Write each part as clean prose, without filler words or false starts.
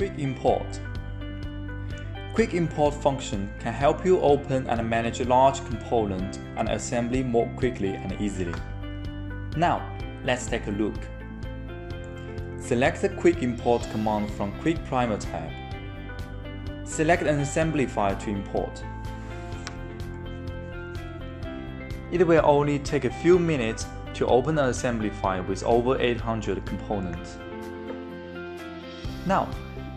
Quick import. Quick import function can help you open and manage large component and assembly more quickly and easily. Now, let's take a look. Select the Quick import command from Quick Primer tab. Select an assembly file to import. It will only take a few minutes to open an assembly file with over 800 components. Now,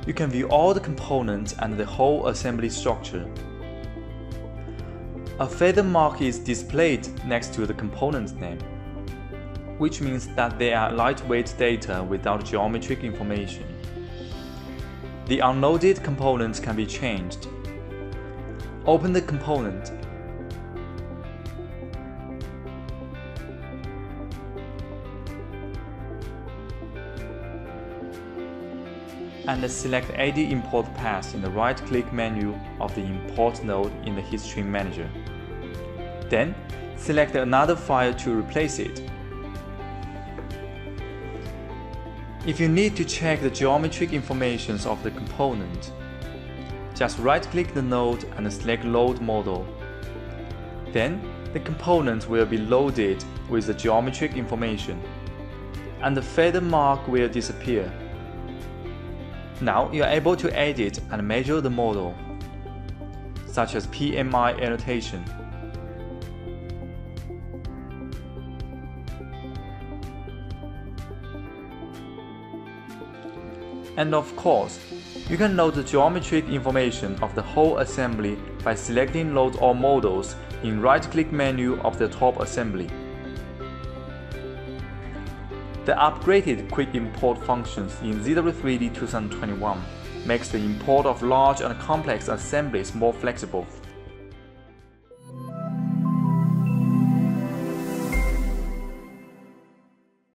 you can view all the components and the whole assembly structure. A feather mark is displayed next to the component name, which means that they are lightweight data without geometric information. The unloaded components can be changed. Open the component. And select Add Import Path in the right-click menu of the Import node in the History Manager. Then, select another file to replace it. If you need to check the geometric information of the component, just right-click the node and select Load Model. Then, the component will be loaded with the geometric information, and the feather mark will disappear. Now you are able to edit and measure the model, such as PMI annotation. And of course, you can load the geometric information of the whole assembly by selecting Load All Models in right-click menu of the top assembly. The upgraded Quick Import functions in ZW3D 2021 makes the import of large and complex assemblies more flexible.